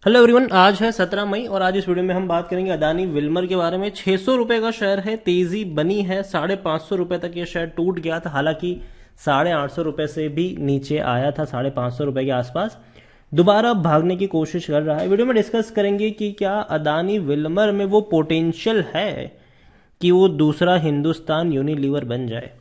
Hello everyone, आज है 17 मई और आज इस वीडियो में हम बात करेंगे अदानी विल्मर के बारे में। 600 रुपए का शेयर है, तेजी बनी है, 550 रुपए तक ये शेयर टूट गया था। हालांकि 850 रुपए से भी नीचे आया था, 550 रुपए के आसपास। दोबारा भागने की कोशिश कर रहा है। वीडियो में डिस्कस करेंगे कि क्या अदानी विल्मर में वो पोटेंशियल है कि वो दूसरा हिंदुस्तान यूनिलीवर बन जाए,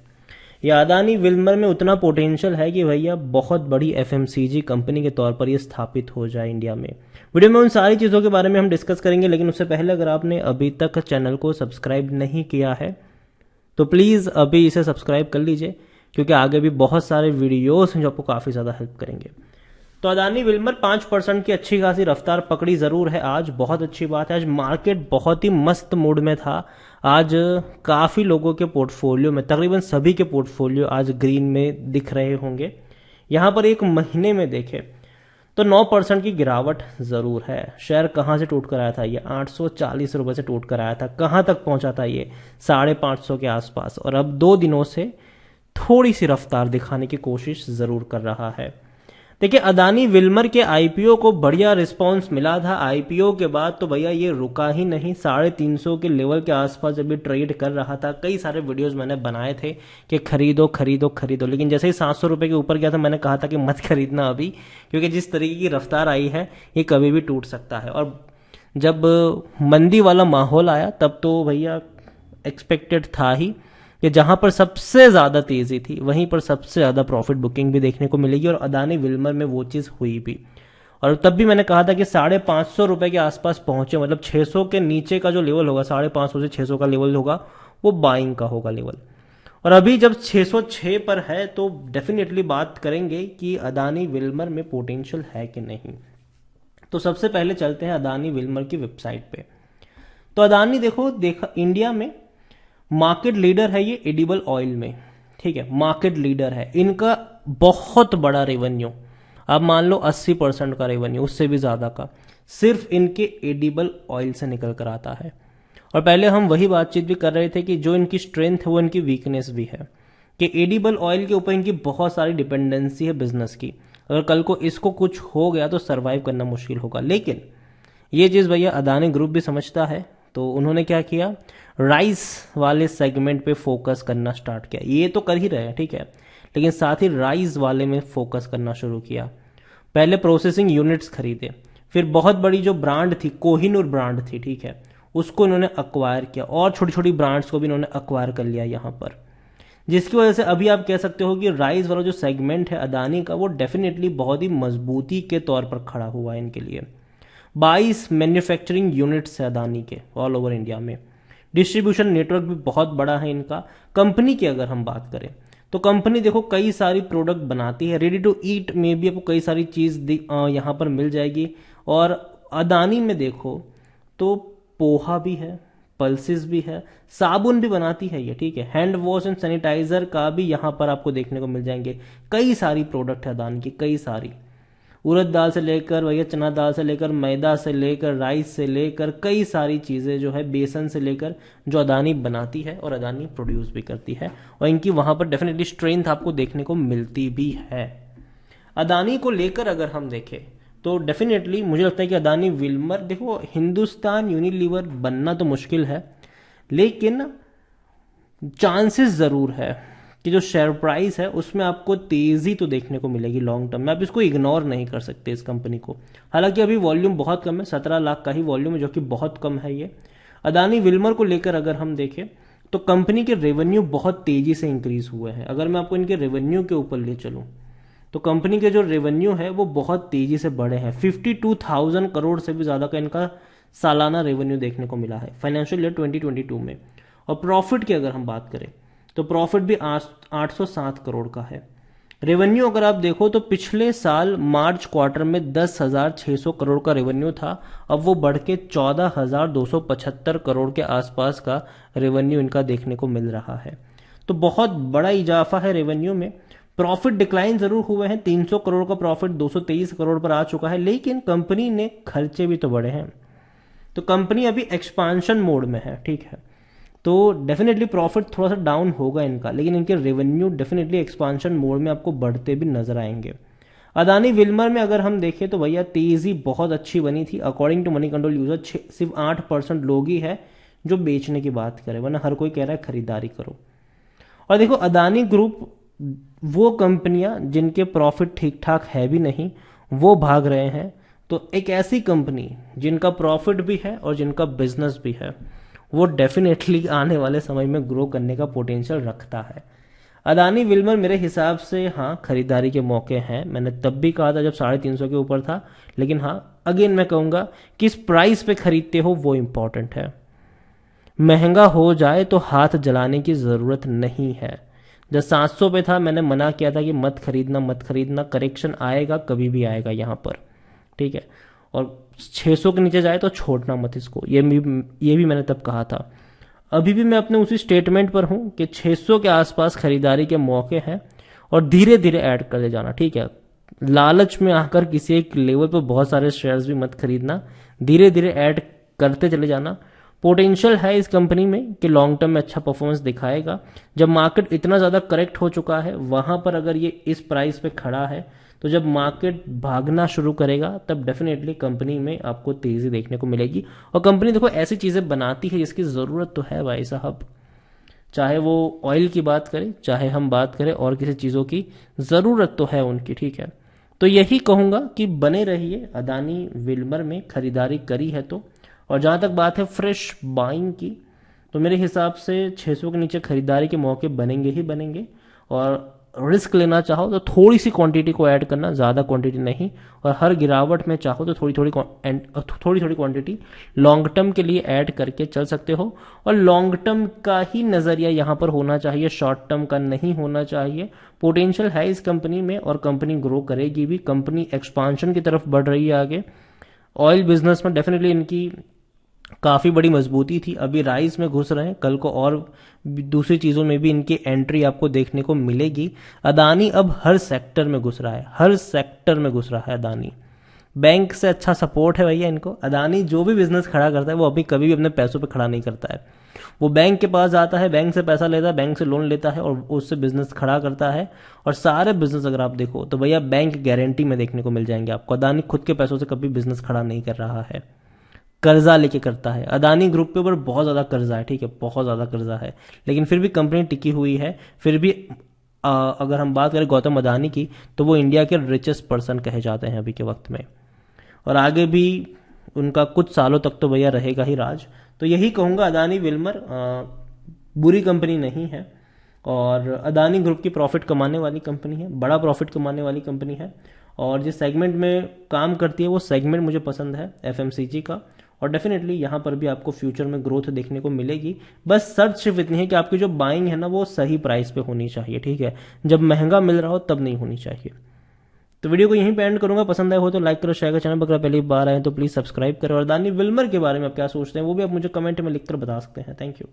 या अदानी विल्मर में उतना पोटेंशियल है कि भैया बहुत बड़ी एफएमसीजी कंपनी के तौर पर ये स्थापित हो जाए इंडिया में। वीडियो में उन सारी चीज़ों के बारे में हम डिस्कस करेंगे, लेकिन उससे पहले अगर आपने अभी तक चैनल को सब्सक्राइब नहीं किया है तो प्लीज़ अभी इसे सब्सक्राइब कर लीजिए, क्योंकि आगे भी बहुत सारे वीडियोस हैं जो आपको काफ़ी ज़्यादा हेल्प करेंगे। तो अदानी विल्मर 5% की अच्छी खासी रफ्तार पकड़ी ज़रूर है आज, बहुत अच्छी बात है। आज मार्केट बहुत ही मस्त मूड में था। आज काफ़ी लोगों के पोर्टफोलियो में, तकरीबन सभी के पोर्टफोलियो आज ग्रीन में दिख रहे होंगे। यहाँ पर एक महीने में देखें तो 9% की गिरावट ज़रूर है। शेयर कहाँ से टूट कर आया था? ये 840 रुपये से टूट कर आया था। कहाँ तक पहुँचा था? ये 550 के आसपास। और अब 2 दिनों से थोड़ी सी रफ्तार दिखाने की कोशिश ज़रूर कर रहा है। देखिए, अदानी विल्मर के आईपीओ को बढ़िया रिस्पांस मिला था। आईपीओ के बाद तो भैया ये रुका ही नहीं। 350 के लेवल के आसपास जब ये ट्रेड कर रहा था, कई सारे वीडियोस मैंने बनाए थे कि खरीदो खरीदो खरीदो, लेकिन जैसे ही 700 रुपए के ऊपर गया था मैंने कहा था कि मत खरीदना अभी, क्योंकि जिस तरीके की रफ्तार आई है ये कभी भी टूट सकता है। और जब मंदी वाला माहौल आया तब तो भैया एक्सपेक्टेड था ही कि जहां पर सबसे ज्यादा तेजी थी वहीं पर सबसे ज्यादा प्रॉफिट बुकिंग भी देखने को मिलेगी, और अदानी विल्मर में वो चीज हुई भी। और तब भी मैंने कहा था कि 550 रुपए के आसपास पहुंचे, मतलब 600 के नीचे का जो लेवल होगा, 550 से 600 का लेवल होगा, वो बाइंग का होगा लेवल। और अभी जब 606 पर है तो डेफिनेटली बात करेंगे कि अदानी विल्मर में पोटेंशियल है कि नहीं। तो सबसे पहले चलते हैं अदानी विल्मर की वेबसाइट पे। तो अदानी देखा इंडिया में मार्केट लीडर है ये एडिबल ऑयल में, ठीक है, मार्केट लीडर है। इनका बहुत बड़ा रेवेन्यू, अब मान लो 80% का रेवेन्यू, उससे भी ज्यादा का, सिर्फ इनके एडिबल ऑयल से निकल कर आता है। और पहले हम वही बातचीत भी कर रहे थे कि जो इनकी स्ट्रेंथ है वो इनकी वीकनेस भी है, कि एडिबल ऑयल के ऊपर इनकी बहुत सारी डिपेंडेंसी है बिजनेस की। अगर कल को इसको कुछ हो गया तो सरवाइव करना मुश्किल होगा। लेकिन ये चीज भैया अदानी ग्रुप भी समझता है, तो उन्होंने क्या किया, राइस वाले सेगमेंट पे फोकस करना स्टार्ट किया। ये तो कर ही रहे हैं, ठीक है, लेकिन साथ ही राइस वाले में फोकस करना शुरू किया। पहले प्रोसेसिंग यूनिट्स खरीदे, फिर बहुत बड़ी जो ब्रांड थी, कोहिनूर ब्रांड थी, ठीक है, उसको इन्होंने अक्वायर किया, और छोटी छोटी ब्रांड्स को भी इन्होंने अक्वायर कर लिया यहाँ पर। जिसकी वजह से अभी आप कह सकते हो कि राइस वाला जो सेगमेंट है अदानी का, वो डेफिनेटली बहुत ही मजबूती के तौर पर खड़ा हुआ है इनके लिए। 22 मैन्युफैक्चरिंग यूनिट्स है अदानी के ऑल ओवर इंडिया में। डिस्ट्रीब्यूशन नेटवर्क भी बहुत बड़ा है इनका। कंपनी की अगर हम बात करें तो कंपनी देखो कई सारी प्रोडक्ट बनाती है। रेडी टू ईट में भी आपको कई सारी चीज यहाँ पर मिल जाएगी। और अदानी में देखो तो पोहा भी है, पल्सेस भी है, साबुन भी बनाती है ये, ठीक है, हैंड वॉश एंड सैनिटाइजर का भी यहाँ पर आपको देखने को मिल जाएंगे। कई सारी प्रोडक्ट है अदानी की, कई सारी, उड़द दाल से लेकर भैया चना दाल से लेकर मैदा से लेकर राइस से लेकर कई सारी चीज़ें जो है, बेसन से लेकर, जो अदानी बनाती है और अदानी प्रोड्यूस भी करती है। और इनकी वहां पर डेफिनेटली स्ट्रेंथ आपको देखने को मिलती भी है। अदानी को लेकर अगर हम देखें तो डेफिनेटली मुझे लगता है कि अदानी विल्मर, देखो हिंदुस्तान यूनिलीवर बनना तो मुश्किल है, लेकिन चांसेस जरूर है कि जो शेयर प्राइस है उसमें आपको तेजी तो देखने को मिलेगी लॉन्ग टर्म में। आप इसको इग्नोर नहीं कर सकते इस कंपनी को। हालांकि अभी वॉल्यूम बहुत कम है, 17 लाख का ही वॉल्यूम है, जो कि बहुत कम है ये। अदानी विल्मर को लेकर अगर हम देखें तो कंपनी के रेवेन्यू बहुत तेजी से इंक्रीज हुए हैं। अगर मैं आपको इनके रेवेन्यू के ऊपर ले चलूं तो कंपनी के जो रेवेन्यू है वो बहुत तेजी से बढ़े हैं। 52,000 करोड़ से भी ज्यादा का इनका सालाना रेवेन्यू देखने को मिला है फाइनेंशियल ईयर 2022 में। और प्रॉफिट की अगर हम बात करें तो प्रॉफिट भी 807 करोड़ का है। रेवेन्यू अगर आप देखो तो पिछले साल मार्च क्वार्टर में 10,600 करोड़ का रेवेन्यू था, अब वो बढ़ के 14,275 करोड़ के आसपास का रेवेन्यू इनका देखने को मिल रहा है। तो बहुत बड़ा इजाफा है रेवेन्यू में। प्रॉफिट डिक्लाइन जरूर हुए हैं, 300 करोड़ का प्रॉफिट 223 करोड़ पर आ चुका है, लेकिन कंपनी ने खर्चे भी तो बढ़े हैं। तो कंपनी अभी एक्सपांशन मोड में है, ठीक है, तो डेफिनेटली प्रॉफिट थोड़ा सा डाउन होगा इनका, लेकिन इनके रेवेन्यू डेफिनेटली एक्सपांशन मोड में आपको बढ़ते भी नजर आएंगे। अदानी विल्मर में अगर हम देखें तो भैया तेजी बहुत अच्छी बनी थी। According to money control user सिर्फ 8% लोग ही है जो बेचने की बात करें, वरना हर कोई कह रहा है खरीदारी करो। और देखो अदानी ग्रुप वो कंपनियां जिनके प्रॉफिट ठीक ठाक है भी नहीं, वो भाग रहे हैं। तो एक ऐसी कंपनी जिनका प्रॉफिट भी है और जिनका बिजनेस भी है, वो डेफिनेटली आने वाले समय में ग्रो करने का पोटेंशियल रखता है। अदानी विल्मर मेरे हिसाब से हाँ खरीदारी के मौके हैं। मैंने तब भी कहा था जब 350 के ऊपर था, लेकिन हाँ अगेन मैं कहूंगा किस प्राइस पे खरीदते हो वो इंपॉर्टेंट है। महंगा हो जाए तो हाथ जलाने की ज़रूरत नहीं है। जब 700 पे था मैंने मना किया था कि मत खरीदना मत खरीदना, करेक्शन आएगा कभी भी आएगा यहाँ पर, ठीक है। और 600 के नीचे जाए तो छोड़ना मत इसको, ये भी मैंने तब कहा था। अभी भी मैं अपने उसी स्टेटमेंट पर हूँ कि 600 के आसपास खरीदारी के मौके हैं और धीरे धीरे ऐड करते जाना, ठीक है। लालच में आकर किसी एक लेवल पर बहुत सारे शेयर्स भी मत खरीदना, धीरे धीरे ऐड करते चले जाना। पोटेंशियल है इस कंपनी में कि लॉन्ग टर्म में अच्छा परफॉर्मेंस दिखाएगा। जब मार्केट इतना ज़्यादा करेक्ट हो चुका है वहां पर अगर ये इस प्राइस पे खड़ा है, तो जब मार्केट भागना शुरू करेगा तब डेफिनेटली कंपनी में आपको तेजी देखने को मिलेगी। और कंपनी देखो ऐसी चीज़ें बनाती है जिसकी ज़रूरत तो है भाई साहब, चाहे वो ऑयल की बात करें चाहे हम बात करें और किसी चीज़ों की, ज़रूरत तो है उनकी, ठीक है। तो यही कहूँगा कि बने रहिए अदानी विल्मर में, खरीदारी करी है तो। और जहाँ तक बात है फ्रेश बाइंग की, तो मेरे हिसाब से 600 के नीचे खरीदारी के मौके बनेंगे ही बनेंगे। और रिस्क लेना चाहो तो थोड़ी सी क्वांटिटी को ऐड करना, ज़्यादा क्वांटिटी नहीं। और हर गिरावट में चाहो तो थोड़ी थोड़ी क्वांटिटी लॉन्ग टर्म के लिए ऐड करके चल सकते हो। और लॉन्ग टर्म का ही नज़रिया यहाँ पर होना चाहिए, शॉर्ट टर्म का नहीं होना चाहिए। पोटेंशियल है इस कंपनी में और कंपनी ग्रो करेगी भी, कंपनी एक्सपांशन की तरफ बढ़ रही है आगे। ऑयल बिजनेस में डेफिनेटली इनकी काफ़ी बड़ी मजबूती थी, अभी राइस में घुस रहे हैं, कल को और दूसरी चीज़ों में भी इनकी एंट्री आपको देखने को मिलेगी। अदानी अब हर सेक्टर में घुस रहा है, हर सेक्टर में घुस रहा है अदानी। बैंक से अच्छा सपोर्ट है भैया इनको। अदानी जो भी बिजनेस खड़ा करता है वो अभी कभी भी अपने पैसों पे खड़ा नहीं करता है, वो बैंक के पास जाता है, बैंक से पैसा लेता है, बैंक से लोन लेता है और उससे बिजनेस खड़ा करता है। और सारे बिजनेस अगर आप देखो तो भैया बैंक गारंटी में देखने को मिल जाएंगे आपको। अदानी खुद के पैसों से कभी बिजनेस खड़ा नहीं कर रहा है, कर्जा लेके करता है। अदानी ग्रुप पे ऊपर बहुत ज़्यादा कर्जा है, ठीक है, बहुत ज़्यादा कर्जा है, लेकिन फिर भी कंपनी टिकी हुई है। फिर भी अगर हम बात करें गौतम अदानी की, तो वो इंडिया के रिचेस्ट पर्सन कहे जाते हैं अभी के वक्त में, और आगे भी उनका कुछ सालों तक तो भैया रहेगा ही राज। तो यही कहूँगा, अदानी विल्मर बुरी कंपनी नहीं है और अदानी ग्रुप की प्रॉफिट कमाने वाली कंपनी है, बड़ा प्रॉफिट कमाने वाली कंपनी है। और जिस सेगमेंट में काम करती है वो सेगमेंट मुझे पसंद है एफएमसीजी का, और डेफिनेटली यहाँ पर भी आपको फ्यूचर में ग्रोथ देखने को मिलेगी। बस शर्त सिर्फ इतनी है कि आपकी जो बाइंग है ना वो सही प्राइस पे होनी चाहिए, ठीक है। जब महंगा मिल रहा हो तब नहीं होनी चाहिए। तो वीडियो को यहीं पे एंड करूंगा, पसंद आया हो तो लाइक करो, शेयर करो, चैनल पर पहली बार आए तो प्लीज सब्सक्राइब करो। और अदानी विल्मर के बारे में आप क्या सोचते हैं वो भी आप मुझे कमेंट में लिखकर बता सकते हैं। Thank you.